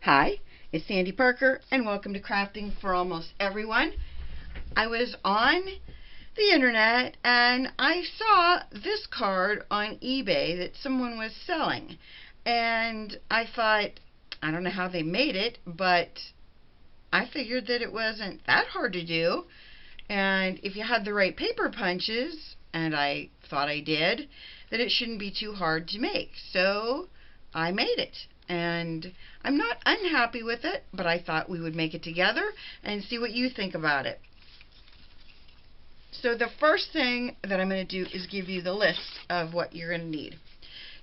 Hi, it's Sandy Parker, and welcome to Crafting for Almost Everyone. I was on the internet and I saw this card on eBay that someone was selling, and I thought, I don't know how they made it, but I figured that it wasn't that hard to do, and if you had the right paper punches, and I thought I did, that it shouldn't be too hard to make. So I made it, and I'm not unhappy with it, but I thought we would make it together and see what you think about it. So the first thing that I'm going to do is give you the list of what you're going to need.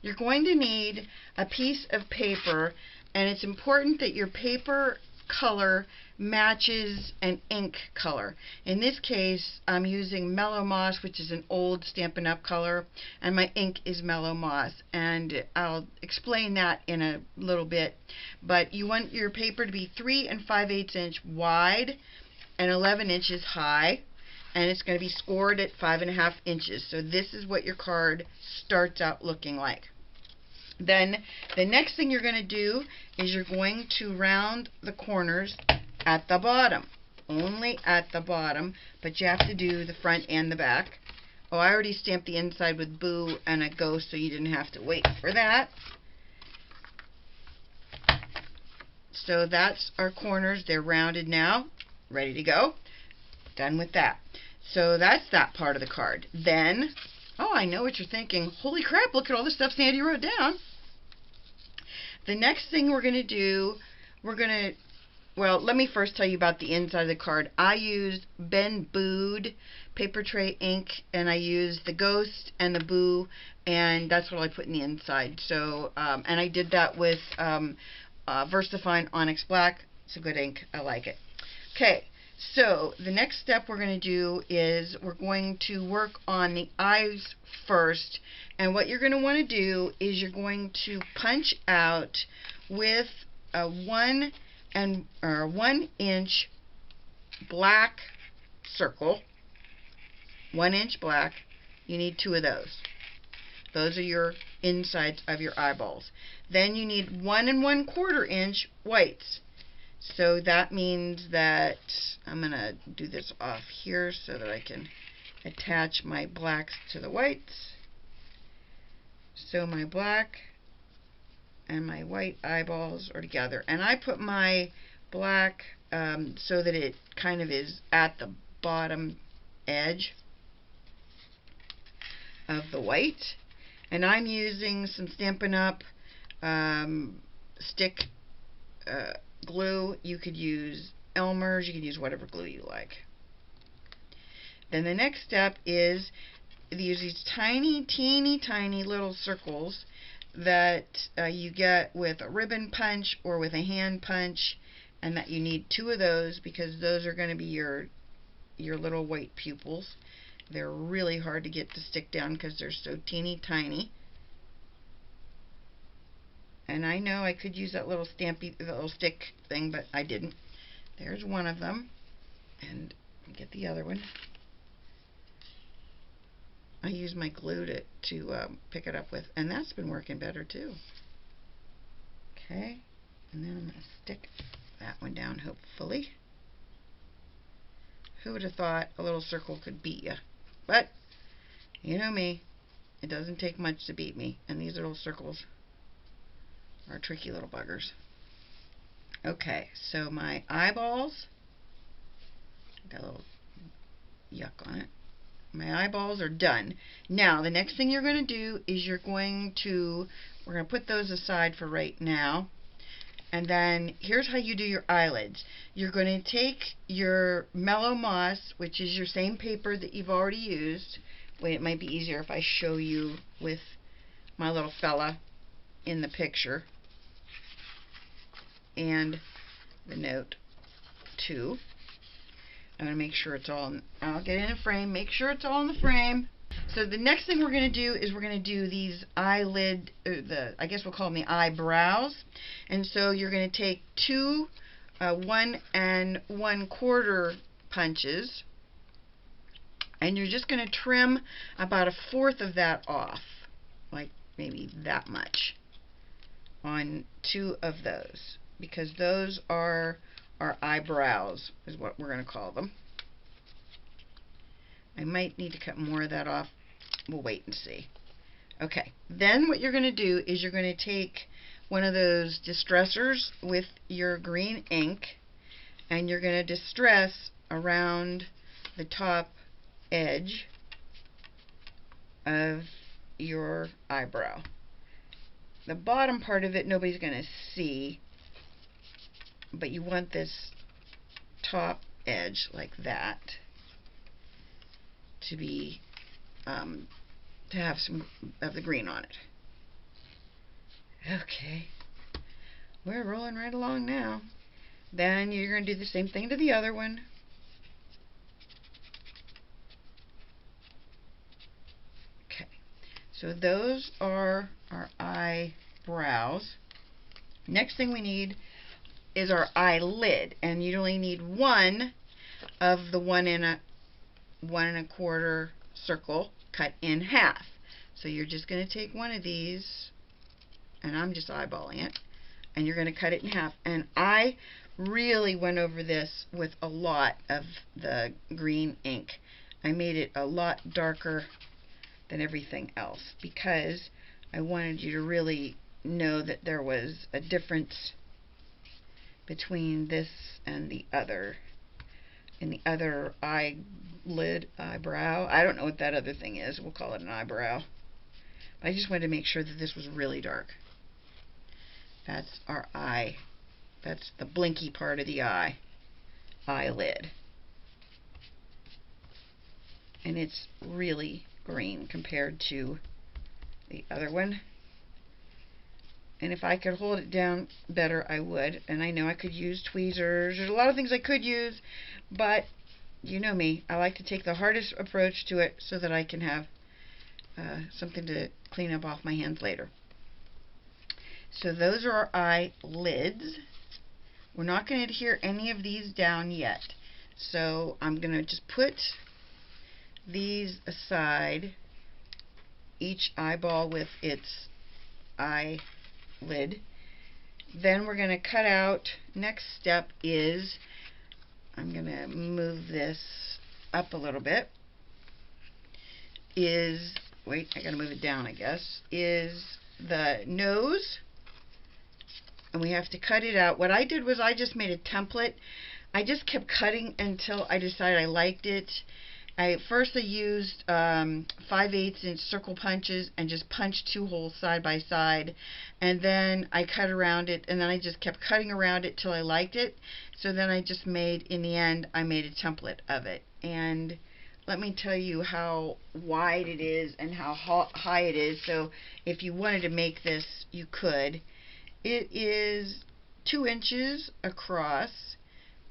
You're going to need a piece of paper, and it's important that your paper color matches an ink color. In this case, I'm using Mellow Moss, which is an old Stampin' Up color, and my ink is Mellow Moss, and I'll explain that in a little bit. But you want your paper to be 3 5/8 inch wide and 11 inches high, and it's going to be scored at 5.5 inches. So this is what your card starts out looking like. Then the next thing you're going to do is you're going to round the corners at the bottom. Only at the bottom, but you have to do the front and the back. Oh, I already stamped the inside with Boo and a ghost, so you didn't have to wait for that. So that's our corners. They're rounded now. Ready to go. Done with that. So that's that part of the card. Then, oh, I know what you're thinking. Holy crap, look at all the stuff Sandy wrote down. The next thing we're going to do, well, let me first tell you about the inside of the card. I used Been Boo'd paper tray ink, and I used the ghost and the Boo, and that's what I put in the inside. So, and I did that with VersaFine Onyx Black. It's a good ink. I like it. Okay. So the next step we're going to do is we're going to work on the eyes first, and what you're going to want to do is you're going to punch out with a 1 inch black circle. 1 inch black. You need 2 of those. Those are your insides of your eyeballs. Then you need 1 1/4 inch whites. So that means that I'm going to do this off here so that I can attach my blacks to the whites. So my black and my white eyeballs are together. And I put my black so that it kind of is at the bottom edge of the white. And I'm using some Stampin' Up stick glue. You could use Elmer's, you could use whatever glue you like. Then the next step is use these tiny, teeny, tiny little circles that you get with a ribbon punch or with a hand punch, and that you need 2 of those because those are going to be your little white pupils. They're really hard to get to stick down because they're so teeny tiny. And I know I could use that little little stick thing, but I didn't. There's one of them. And get the other one. I use my glue to pick it up with, and that's been working better too. Okay, and then I'm going to stick that one down, hopefully. Who would have thought a little circle could beat you? But, you know me, it doesn't take much to beat me, and these little circles are tricky little buggers. Okay, so my eyeballs, got a little yuck on it. My eyeballs are done. Now, the next thing you're going to do is we're going to put those aside for right now. And then here's how you do your eyelids. You're going to take your Mellow Moss, which is your same paper that you've already used. Wait, it might be easier if I show you with my little fella in the picture. And the note too. I'm going to make sure it's all, I'll get in a frame, make sure it's all in the frame. So the next thing we're going to do is we're going to do these eyelid, I guess we'll call them the eyebrows. And so you're going to take 2 1 1/4 punches, and you're just going to trim about 1/4 of that off, like maybe that much, on 2 of those. because those are our eyebrows, is what we're going to call them. I might need to cut more of that off. We'll wait and see. Okay, then what you're going to do is you're going to take one of those distressors with your green ink, and you're going to distress around the top edge of your eyebrow. The bottom part of it nobody's going to see, but you want this top edge like that to be to have some of the green on it. Okay, we're rolling right along now. Then you're going to do the same thing to the other one. Okay, so those are our eyebrows. Next thing we need is our eyelid, and you only need one of the 1 1/4 circle cut in half. So you're just going to take one of these, and I'm just eyeballing it, and you're going to cut it in half. And I really went over this with a lot of the green ink. I made it a lot darker than everything else because I wanted you to really know that there was a difference between this and the other. And the other eyebrow, I don't know what that other thing is. We'll call it an eyebrow. But I just wanted to make sure that this was really dark. That's our eye. That's the blinky part of the eye. Eyelid. And it's really green compared to the other one. And if I could hold it down better, I would. And I know I could use tweezers. There's a lot of things I could use, but you know me. I like to take the hardest approach to it so that I can have something to clean up off my hands later. So those are our eyelids. We're not going to adhere any of these down yet. So I'm going to just put these aside, each eyeball with its eyelid. Then we're going to cut out, next step is, I'm going to move this up a little bit, is, wait, I got to move it down I guess, is the nose. And we have to cut it out. What I did was I just made a template. I just kept cutting until I decided I liked it. First I used 5/8 inch circle punches and just punched 2 holes side by side, and then I cut around it, and then I just kept cutting around it till I liked it. So then I just made, in the end, I made a template of it. And let me tell you how wide it is and how high it is. So if you wanted to make this, you could. It is 2 inches across,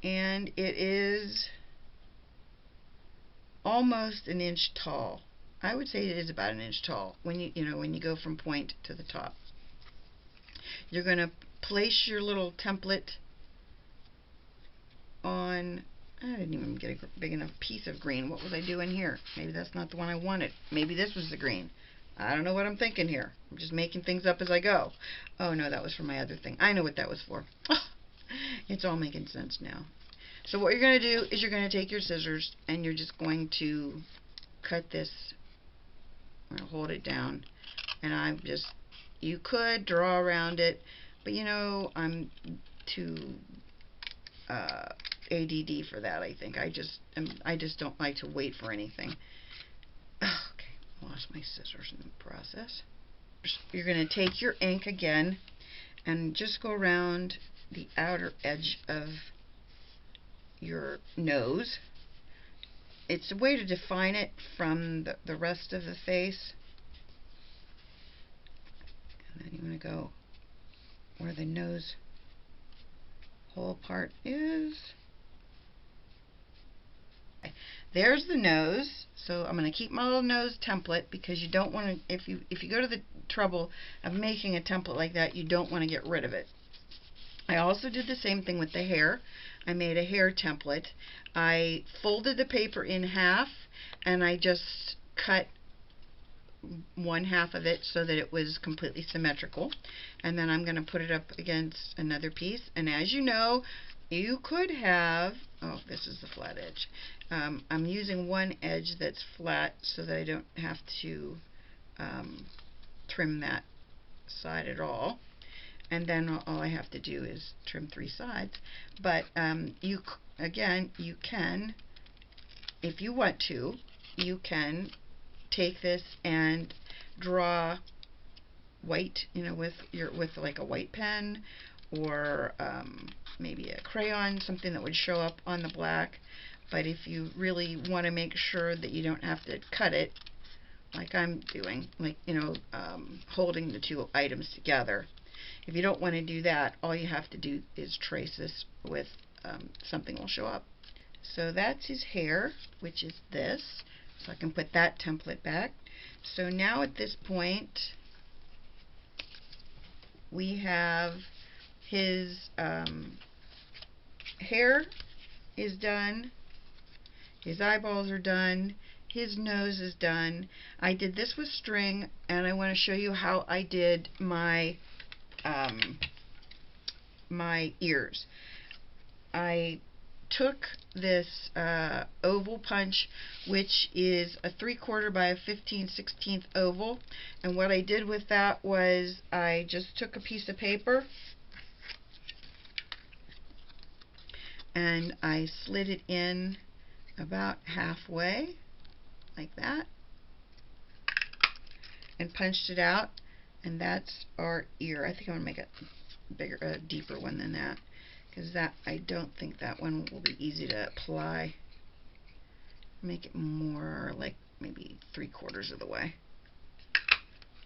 and it is almost an inch tall. I would say it is about an inch tall when you go from point to the top. You're going to place your little template on. I didn't even get a big enough piece of green. What was I doing here? Maybe that's not the one I wanted. Maybe this was the green. I don't know what I'm thinking here. I'm just making things up as I go. Oh no, that was for my other thing. I know what that was for. It's all making sense now. So what you're going to do is you're going to take your scissors and you're just going to cut this. I'm going to hold it down, and you could draw around it, but you know, I'm too ADD for that. I think I just don't like to wait for anything. Okay, lost my scissors in the process. You're going to take your ink again and just go around the outer edge of your nose. It's a way to define it from the rest of the face. And then you want to go where the nose hole part is. Okay. There's the nose. So I'm going to keep my little nose template, because you don't want to, if you go to the trouble of making a template like that, you don't want to get rid of it. I also did the same thing with the hair. I made a hair template. I folded the paper in half, and I just cut one half of it so that it was completely symmetrical, and then I'm going to put it up against another piece. And as you know, you could have, oh, this is the flat edge. I'm using one edge that's flat so that I don't have to trim that side at all. And then all I have to do is trim 3 sides. But you can, if you want to, you can take this and draw white, with like a white pen, or maybe a crayon, something that would show up on the black. But if you really want to make sure that you don't have to cut it, like I'm doing, like, holding the two items together, if you don't want to do that, all you have to do is trace this with something will show up. So that's his hair, which is this. So I can put that template back. So now at this point, we have his hair is done, his eyeballs are done, his nose is done. I did this with string, and I want to show you how I did my my ears. I took this oval punch, which is a 3/4 by a 15/16 oval, and what I did with that was I just took a piece of paper and I slid it in about halfway, like that, and punched it out, and that's our ear. I think I'm going to make it bigger, a deeper one than that, because that, I don't think that one will be easy to apply. Make it more like maybe 3/4 of the way.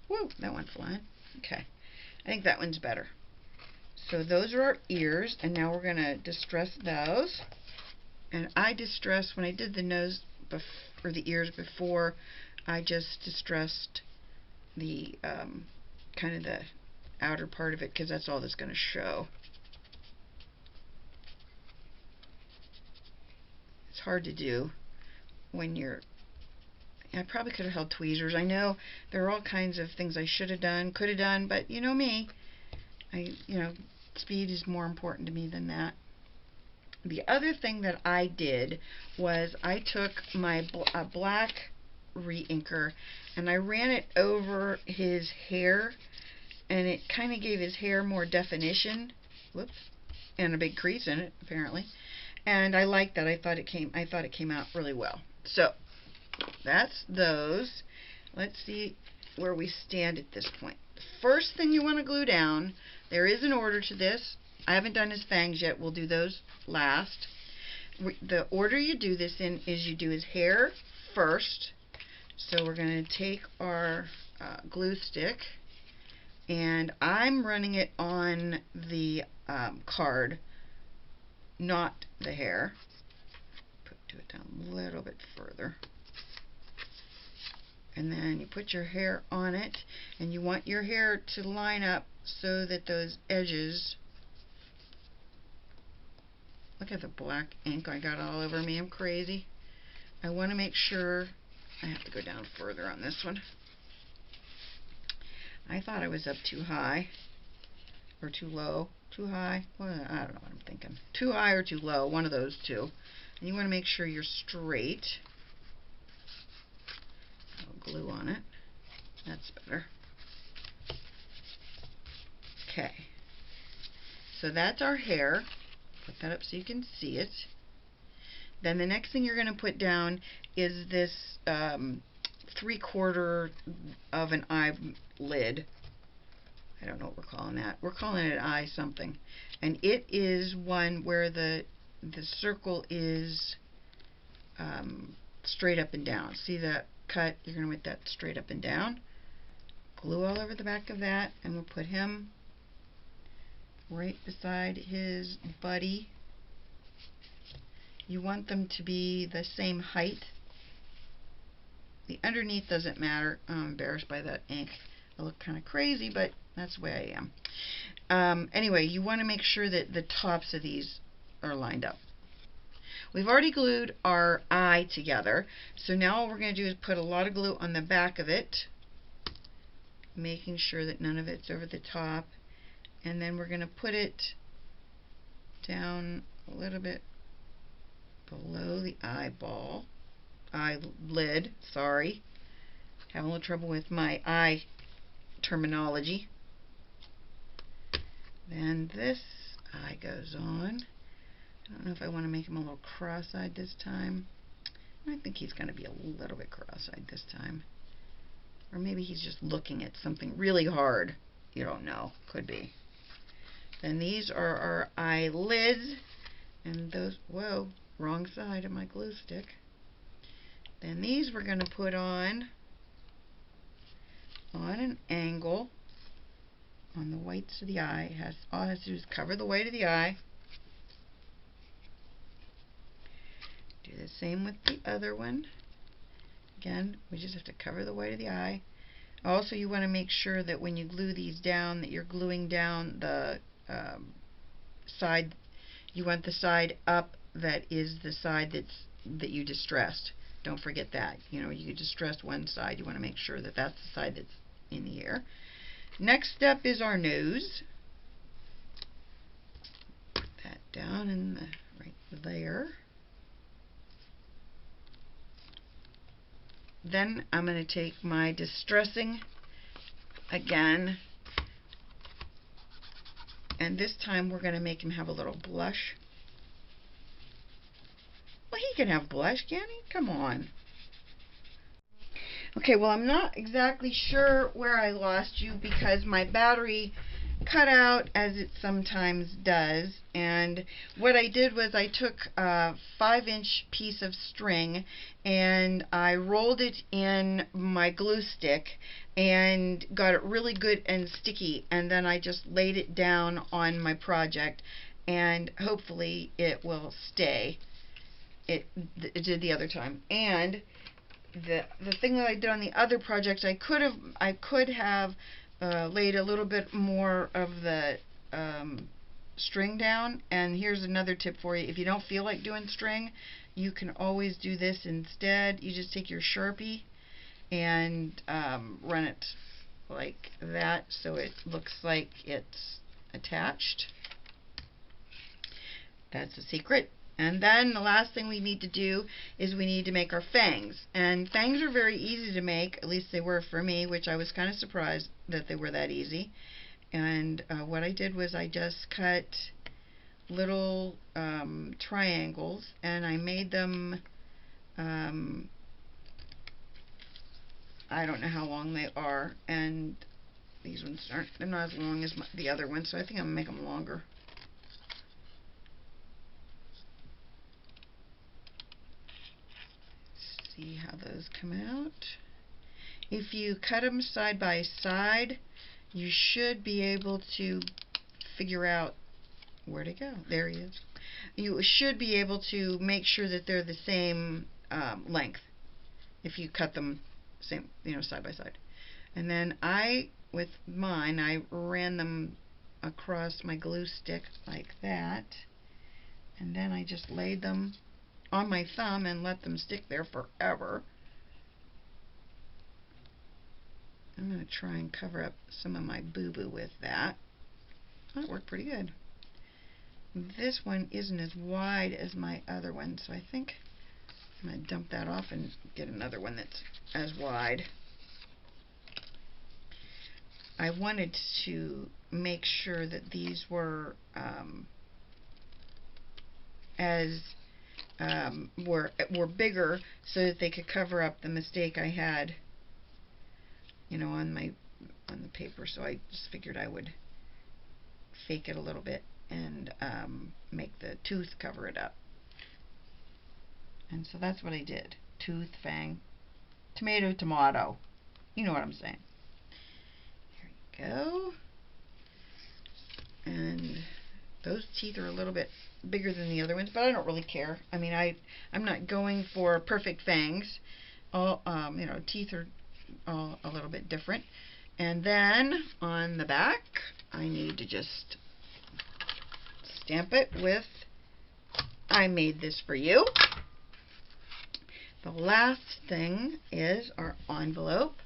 Woo, that one's flying. Okay, I think that one's better. So those are our ears, and now we're going to distress those. And I distressed, when I did the nose or the ears before, I just distressed the kind of the outer part of it, because that's all that's going to show. It's hard to do when you're, I probably could have held tweezers. I know there are all kinds of things I should have done, could have done, but you know me, speed is more important to me than that. The other thing that I did was I took my black re-inker and I ran it over his hair, and it kind of gave his hair more definition. Whoops, and a big crease in it apparently. And I liked that. I thought it came out really well. So that's those. Let's see where we stand at this point. The first thing you want to glue down, there is an order to this. I haven't done his fangs yet. We'll do those last. The order you do this in is you do his hair first. So we're going to take our glue stick, and I'm running it on the card, not the hair. Do it down a little bit further. And then you put your hair on it, and you want your hair to line up so that those edges, look at the black ink I got all over me, I'm crazy. I want to make sure, I have to go down further on this one. I thought I was up too high, or too low, too high, well, I don't know what I'm thinking. Too high or too low, one of those two. And you want to make sure you're straight. I'll glue on it, that's better. Okay, so that's our hair. Put that up so you can see it. Then the next thing you're going to put down is this 3/4 of an eyelid. I don't know what we're calling that. We're calling it eye something. And it is one where the circle is straight up and down. See that cut? You're going to make that straight up and down. Glue all over the back of that, and we'll put him right beside his buddy. You want them to be the same height. The underneath doesn't matter. I'm embarrassed by that ink. I look kind of crazy, but that's the way I am. Anyway, you want to make sure that the tops of these are lined up. We've already glued our eye together, so now all we're going to do is put a lot of glue on the back of it, making sure that none of it's over the top. And then we're going to put it down a little bit below the eyelid. Sorry. Having a little trouble with my eye terminology. Then this eye goes on. I don't know if I want to make him a little cross-eyed this time. I think he's going to be a little bit cross-eyed this time. Or maybe he's just looking at something really hard. You don't know. Could be. Then these are our eyelids. And those, whoa, wrong side of my glue stick. Then these we're going to put on an angle on the whites of the eye. All it has to do is cover the white of the eye. Do the same with the other one. Again, we just have to cover the white of the eye. Also, you want to make sure that when you glue these down, that you're gluing down the side. You want the side up that is the side that you distressed. Don't forget that. You know, you distressed one side. You want to make sure that that's the side that's in the air. Next step is our nose. Put that down in the right there. Then I'm going to take my distressing again, and this time we're going to make him have a little blush. Well, he can have blush, can't he? Come on. Okay, well, I'm not exactly sure where I lost you because my battery cut out, as it sometimes does, and what I did was I took a 5-inch piece of string and I rolled it in my glue stick and got it really good and sticky, and then I just laid it down on my project and hopefully it will stay. It did the other time. And the thing that I did on the other project, I could have laid a little bit more of the string down. And here's another tip for you: if you don't feel like doing string, you can always do this instead. You just take your Sharpie and run it like that so it looks like it's attached. That's the secret. And then the last thing we need to do is we need to make our fangs. And fangs are very easy to make, at least they were for me, which I was kind of surprised that they were that easy. And what I did was I just cut little triangles, and I made them, I don't know how long they are, and these ones they're not as long as the other ones, so I think I'm going to make them longer. See how those come out. If you cut them side by side, you should be able to figure out where to go. There he is. You should be able to make sure that they're the same length if you cut them same, side by side. And then with mine, I ran them across my glue stick like that, and then I just laid them on my thumb and let them stick there forever. I'm going to try and cover up some of my boo-boo with that. That worked pretty good. This one isn't as wide as my other one, so I think I'm going to dump that off and get another one that's as wide. I wanted to make sure that these were were bigger so that they could cover up the mistake I had, on the paper. So I just figured I would fake it a little bit and make the tooth cover it up. And so that's what I did. Tooth, fang, tomato, tomato. You know what I'm saying. Here we go. And those teeth are a little bit bigger than the other ones, but I don't really care. I mean, I'm not going for perfect fangs. Teeth are all a little bit different. And then on the back, I need to just stamp it with "I made this for you." The last thing is our envelope,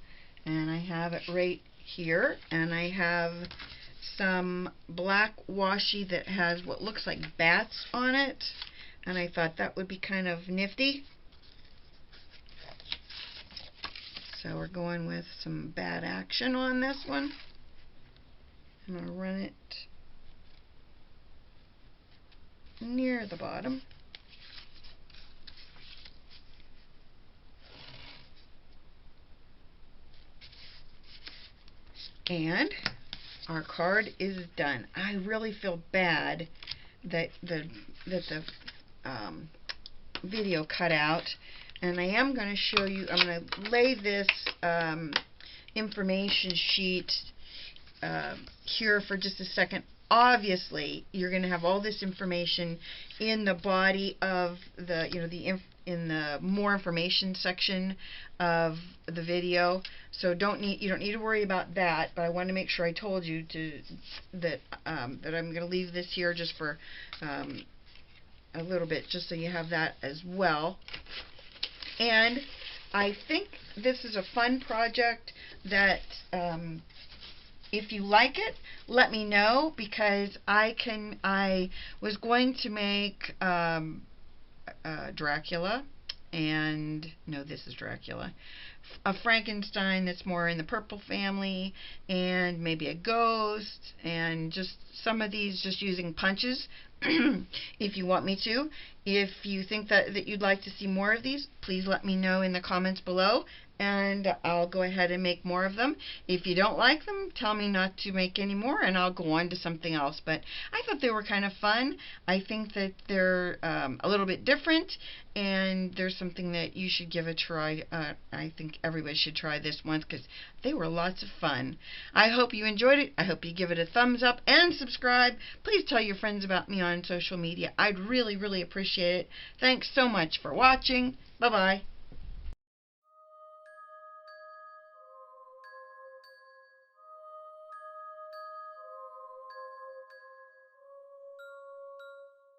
and I have it right here, and I have some black washi that has what looks like bats on it, and I thought that would be kind of nifty. So we're going with some bat action on this one. I'm going to run it near the bottom. And our card is done. I really feel bad that the video cut out, and I am going to show you. I'm going to lay this information sheet here for just a second. Obviously, you're going to have all this information in the body of the, in the more information section of the video. So you don't need to worry about that. But I want to make sure I told you that I'm going to leave this here just for a little bit, just so you have that as well. And I think this is a fun project that if you like it, let me know, because I was going to make Dracula, and no, this is Dracula, a Frankenstein that's more in the purple family, and maybe a ghost, and just some of these just using punches. If you want me to. If you think that you'd like to see more of these, please let me know in the comments below, and I'll go ahead and make more of them. If you don't like them, tell me not to make any more, and I'll go on to something else. But I thought they were kind of fun. I think that they're a little bit different, and there's something that you should give a try. I think everybody should try this once, because they were lots of fun. I hope you enjoyed it. I hope you give it a thumbs up and subscribe. Please tell your friends about me on social media. I'd really, really appreciate it. Thanks so much for watching. Bye-bye.